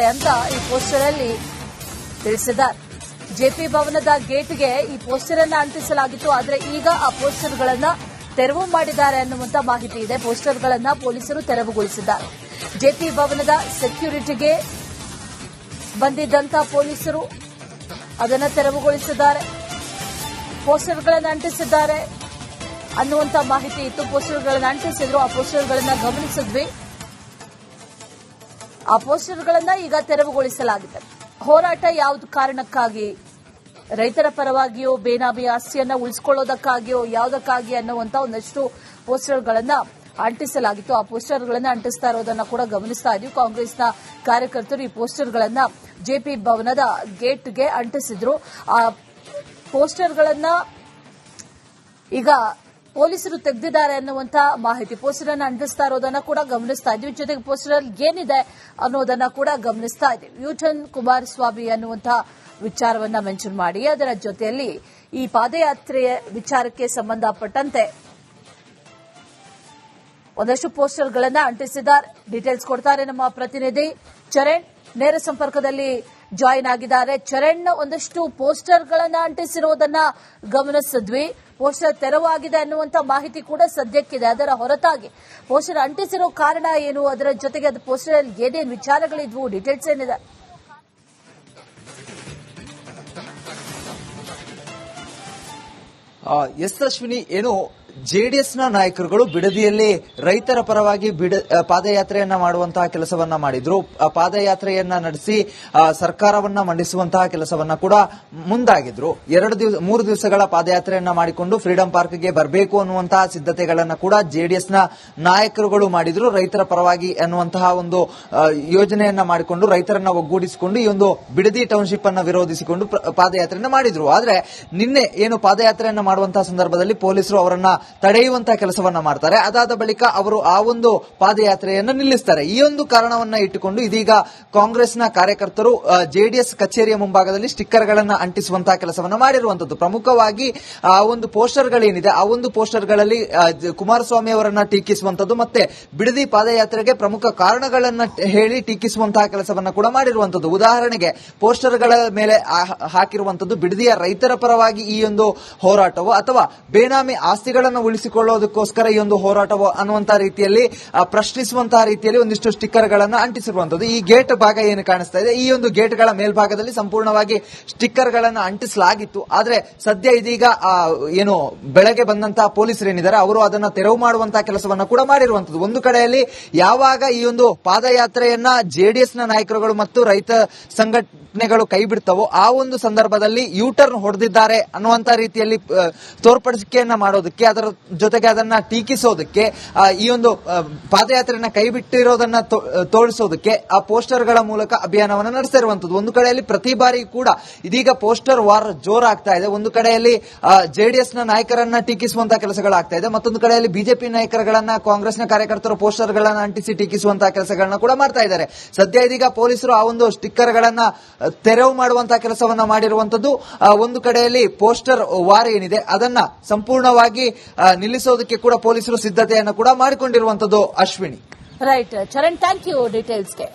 ಅಂತ ಈ ಪೋಸ್ಟರ್ ಅಲ್ಲಿ ತಿಳಿಸಿದ್ದಾರೆ. ಜೆಪಿ ಭವನದ ಗೇಟ್ಗೆ ಈ ಪೋಸ್ಟರ್ ಅನ್ನು ಅಂಟಿಸಲಾಗಿತ್ತು. ಆದರೆ ಈಗ ಆ ಪೋಸ್ಟರ್ಗಳನ್ನು ತೆರವು ಮಾಡಿದ್ದಾರೆ ಅನ್ನುವಂತ ಮಾಹಿತಿ ಇದೆ. ಪೋಸ್ಟರ್ಗಳನ್ನು ಪೊಲೀಸರು ತೆರವುಗೊಳಿಸಿದ್ದಾರೆ. ಜೆಪಿ ಭವನದ ಸೆಕ್ಯೂರಿಟಿಗೆ ಬಂದಿದ್ದಂತ ಪೊಲೀಸರು ಅದನ್ನು ತೆರವುಗೊಳಿಸಿದ್ದಾರೆ. ಪೋಸ್ಟರ್ಗಳನ್ನು ಅಂಟಿಸಿದ್ದಾರೆ ಅನ್ನುವಂತ ಮಾಹಿತಿ ಇತ್ತು. ಪೋಸ್ಟರ್ಗಳನ್ನು ಅಂಟಿಸಿದ್ರು. ಆ ಪೋಸ್ಟರ್ಗಳನ್ನು ಗಮನಿಸಿದ್ವಿ. ಆ ಪೋಸ್ಟರ್ಗಳನ್ನು ಈಗ ತೆರವುಗೊಳಿಸಲಾಗಿದೆ. ಹೋರಾಟ ಯಾವುದು ಕಾರಣಕ್ಕಾಗಿ, ರೈತರ ಪರವಾಗಿಯೋ, ಬೇನಾಮಿ ಆಸ್ತಿಯನ್ನ ಉಳಿಸಿಕೊಳ್ಳೋದಕ್ಕಾಗಿಯೋ, ಯಾವುದಕ್ಕಾಗಿ ಅನ್ನುವಂತ ಒಂದಷ್ಟು ಪೋಸ್ಟರ್ಗಳನ್ನು ಅಂಟಿಸಲಾಗಿತ್ತು. ಆ ಪೋಸ್ಟರ್ಗಳನ್ನು ಅಂಟಿಸ್ತಾ ಇರೋದನ್ನ ಕೂಡ ಗಮನಿಸ್ತಾ ಇದ್ವಿ. ಕಾಂಗ್ರೆಸ್ನ ಕಾರ್ಯಕರ್ತರು ಈ ಪೋಸ್ಟರ್ಗಳನ್ನು ಜೆಪಿ ಭವನದ ಗೇಟ್ಗೆ ಅಂಟಿಸಿದ್ರು. ಆ ಪೋಸ್ಟರ್ಗಳನ್ನು ಈಗ ಪೊಲೀಸರು ತೆಗೆದಿದ್ದಾರೆ ಅನ್ನುವಂತ ಮಾಹಿತಿ. ಪೋಸ್ಟರ್ ಅನ್ನು ಅಂಟಿಸ್ತಾ ಇರೋದನ್ನ ಕೂಡ ಗಮನಿಸ್ತಾ ಇದ್ವಿ. ಜೊತೆಗೆ ಪೋಸ್ಟರ್ ಅಲ್ಲಿ ಏನಿದೆ ಅನ್ನೋದನ್ನ ಕೂಡ ಗಮನಿಸ್ತಾ ಇದ್ವಿ. ಯೂಟರ್ನ್ ಕುಮಾರಸ್ವಾಮಿ ಅನ್ನುವಂತ ವಿಚಾರವನ್ನ ಮೆನ್ಷನ್ ಮಾಡಿ ಅದರ ಜೊತೆಯಲ್ಲಿ ಈ ಪಾದಯಾತ್ರೆಯ ವಿಚಾರಕ್ಕೆ ಸಂಬಂಧಪಟ್ಟಂತೆ ಒಂದಷ್ಟು ಪೋಸ್ಟರ್ಗಳನ್ನು ಅಂಟಿಸಿದ್ದಾರೆ. ಡೀಟೇಲ್ಸ್ ಕೊಡ್ತಾರೆ ನಮ್ಮ ಪ್ರತಿನಿಧಿ ಚರಣ್, ನೇರ ಸಂಪರ್ಕದಲ್ಲಿ ಜಾಯಿನ್ ಆಗಿದ್ದಾರೆ. ಚರಣ್, ಒಂದಷ್ಟು ಪೋಸ್ಟರ್ಗಳನ್ನು ಅಂಟಿಸಿರುವುದನ್ನ ಗಮನಿಸಿದ್ವಿ. ಪೋಸ್ಟರ್ ತೆರವಾಗಿದೆ ಅನ್ನುವಂತ ಮಾಹಿತಿ ಕೂಡ ಸದ್ಯಕ್ಕಿದೆ. ಅದರ ಹೊರತಾಗಿ ಪೋಸ್ಟರ್ ಅಂಟಿಸಿರೋ ಕಾರಣ ಏನು, ಅದರ ಜೊತೆಗೆ ಅದು ಪೋಸ್ಟರ್ ಅಲ್ಲಿ ಏನೇನು ವಿಚಾರಗಳಿದ್ವು, ಡೀಟೇಲ್ಸ್ ಏನಿದೆ? ಎಸ್ ಅಶ್ವಿನಿ, ಏನು ಜೆಡಿಎಸ್ನ ನಾಯಕರುಗಳು ಬಿಡದಿಯಲ್ಲಿ ರೈತರ ಪರವಾಗಿ ಪಾದಯಾತ್ರೆಯನ್ನ ಮಾಡುವಂತಹ ಕೆಲಸವನ್ನ ಮಾಡಿದ್ರು. ಪಾದಯಾತ್ರೆಯನ್ನ ನಡೆಸಿ ಸರ್ಕಾರವನ್ನ ಮಂಡಿಸುವಂತಹ ಕೆಲಸವನ್ನ ಕೂಡ ಮುಂದಾಗಿದ್ರು. 3 ದಿವಸಗಳ ಪಾದಯಾತ್ರೆಯನ್ನ ಮಾಡಿಕೊಂಡು ಫ್ರೀಡಂ ಪಾರ್ಕ್ಗೆ ಬರಬೇಕು ಅನ್ನುವಂತಹ ಸಿದ್ಧತೆಗಳನ್ನ ಕೂಡ ಜೆಡಿಎಸ್ನ ನಾಯಕರುಗಳು ಮಾಡಿದ್ರು. ರೈತರ ಪರವಾಗಿ ಅನ್ನುವಂತಹ ಒಂದು ಯೋಜನೆಯನ್ನ ಮಾಡಿಕೊಂಡು ರೈತರನ್ನ ಒಗ್ಗೂಡಿಸಿಕೊಂಡು ಈ ಒಂದು ಬಿಡದಿ ಟೌನ್ಶಿಪ್ ಅನ್ನ ವಿರೋಧಿಸಿಕೊಂಡು ಪಾದಯಾತ್ರೆಯನ್ನ ಮಾಡಿದ್ರು. ಆದ್ರೆ ನಿನ್ನೆ ಏನು ಪಾದಯಾತ್ರೆಯನ್ನ ಮಾಡುವಂತಹ ಸಂದರ್ಭದಲ್ಲಿ ಪೊಲೀಸರು ಅವರನ್ನ ತಡೆಯುವಂತಹ ಕೆಲಸವನ್ನ ಮಾಡ್ತಾರೆ. ಅದಾದ ಬಳಿಕ ಅವರು ಆ ಒಂದು ಪಾದಯಾತ್ರೆಯನ್ನು ನಿಲ್ಲಿಸ್ತಾರೆ. ಈ ಒಂದು ಕಾರಣವನ್ನ ಇಟ್ಟುಕೊಂಡು ಇದೀಗ ಕಾಂಗ್ರೆಸ್ನ ಕಾರ್ಯಕರ್ತರು ಜೆಡಿಎಸ್ ಕಚೇರಿಯ ಮುಂಭಾಗದಲ್ಲಿ ಸ್ಟಿಕ್ಕರ್ಗಳನ್ನ ಅಂಟಿಸುವಂತಹ ಕೆಲಸವನ್ನ ಮಾಡಿರುವಂತದ್ದು. ಪ್ರಮುಖವಾಗಿ ಆ ಒಂದು ಪೋಸ್ಟರ್ಗಳೇನಿದೆ ಆ ಒಂದು ಪೋಸ್ಟರ್ಗಳಲ್ಲಿ ಕುಮಾರಸ್ವಾಮಿ ಅವರನ್ನ ಟೀಕಿಸುವಂತದ್ದು ಮತ್ತೆ ಬಿಡದಿ ಪಾದಯಾತ್ರೆಗೆ ಪ್ರಮುಖ ಕಾರಣಗಳನ್ನ ಹೇಳಿ ಟೀಕಿಸುವಂತಹ ಕೆಲಸವನ್ನ ಕೂಡ ಮಾಡಿರುವಂತದ್ದು. ಉದಾಹರಣೆಗೆ ಪೋಸ್ಟರ್ಗಳ ಮೇಲೆ ಹಾಕಿರುವಂತದ್ದು ಬಿಡದಿಯ ರೈತರ ಪರವಾಗಿ ಈ ಒಂದು ಹೋರಾಟವೋ ಅಥವಾ ಬೇನಾಮಿ ಆಸ್ತಿಗಳನ್ನು ಉಳಿಸಿಕೊಳ್ಳೋದಕ್ಕೋಸ್ಕರ ಈ ಒಂದು ಹೋರಾಟವೋ ಅನ್ನುವಂತಹ ರೀತಿಯಲ್ಲಿ ಪ್ರಶ್ನಿಸುವಂತಹ ರೀತಿಯಲ್ಲಿ ಒಂದಿಷ್ಟು ಸ್ಟಿಕ್ಕರ್ಗಳನ್ನು ಅಂಟಿಸಿರುವಂತದ್ದು. ಈ ಗೇಟ್ ಭಾಗ ಏನು ಕಾಣಿಸ್ತಾ ಇದೆ, ಈ ಒಂದು ಗೇಟ್ಗಳ ಮೇಲ್ಭಾಗದಲ್ಲಿ ಸಂಪೂರ್ಣವಾಗಿ ಸ್ಟಿಕ್ಕರ್ಗಳನ್ನು ಅಂಟಿಸಲಾಗಿತ್ತು. ಆದ್ರೆ ಸದ್ಯ ಇದೀಗ ಏನು ಬೆಳಗ್ಗೆ ಬಂದಂತಹ ಪೊಲೀಸರೇನಿದ್ದಾರೆ ಅವರು ಅದನ್ನ ತೆರವು ಮಾಡುವಂತಹ ಕೆಲಸವನ್ನ ಕೂಡ ಮಾಡಿರುವಂತದ್ದು. ಒಂದು ಕಡೆಯಲ್ಲಿ ಯಾವಾಗ ಈ ಒಂದು ಪಾದಯಾತ್ರೆಯನ್ನ ಜೆಡಿಎಸ್ನ ನಾಯಕರುಗಳು ಮತ್ತು ರೈತ ಸಂಘಟನೆಗಳು ಕೈ ಬಿಡ್ತವೋ ಆ ಒಂದು ಸಂದರ್ಭದಲ್ಲಿ ಯೂಟರ್ನ್ ಹೊಡೆದಿದ್ದಾರೆ ಅನ್ನುವಂತಹ ರೀತಿಯಲ್ಲಿ ತೋರ್ಪಡಿಕೆಯನ್ನ ಮಾಡೋದಕ್ಕೆ, ಅದರ ಜೊತೆಗೆ ಅದನ್ನ ಟೀಕಿಸೋದಕ್ಕೆ, ಈ ಒಂದು ಪಾದಯಾತ್ರೆಯನ್ನ ಕೈ ಬಿಟ್ಟಿರೋದನ್ನ ತೋರಿಸೋದಕ್ಕೆ ಆ ಪೋಸ್ಟರ್ಗಳ ಮೂಲಕ ಅಭಿಯಾನವನ್ನು ನಡೆಸ್ತಾ ಇರುವಂತದ್ದು. ಒಂದು ಕಡೆಯಲ್ಲಿ ಪ್ರತಿ ಬಾರಿ ಕೂಡ ಇದೀಗ ಪೋಸ್ಟರ್ ವಾರ್ ಜೋರಾಗ್ತಾ ಇದೆ. ಒಂದು ಕಡೆಯಲ್ಲಿ ಜೆಡಿಎಸ್ನ ನಾಯಕರನ್ನ ಟೀಕಿಸುವಂತಹ ಕೆಲಸಗಳಾಗ್ತಾ ಇದೆ. ಮತ್ತೊಂದು ಕಡೆಯಲ್ಲಿ ಬಿಜೆಪಿ ನಾಯಕರುಗಳನ್ನ ಕಾಂಗ್ರೆಸ್ನ ಕಾರ್ಯಕರ್ತರು ಪೋಸ್ಟರ್ಗಳನ್ನ ಅಂಟಿಸಿ ಟೀಕಿಸುವಂತಹ ಕೆಲಸಗಳನ್ನ ಕೂಡ ಮಾಡ್ತಾ ಇದ್ದಾರೆ. ಸದ್ಯ ಇದೀಗ ಪೊಲೀಸರು ಆ ಒಂದು ಸ್ಟಿಕ್ಕರ್ಗಳನ್ನ ತೆರವು ಮಾಡುವಂತಹ ಕೆಲಸವನ್ನ ಮಾಡಿರುವಂತದ್ದು. ಒಂದು ಕಡೆಯಲ್ಲಿ ಪೋಸ್ಟರ್ ವಾರ್ ಏನಿದೆ ಅದನ್ನ ಸಂಪೂರ್ಣವಾಗಿ ನಿಲ್ಲಿಸೋದಕ್ಕೆ ಕೂಡ ಪೊಲೀಸರು ಸಿದ್ಧತೆಯನ್ನು ಕೂಡ ಮಾಡಿಕೊಂಡಿರುವಂತದ್ದು. Ashwini, right Charan, thank you ಡೀಟೇಲ್ಸ್ಗೆ.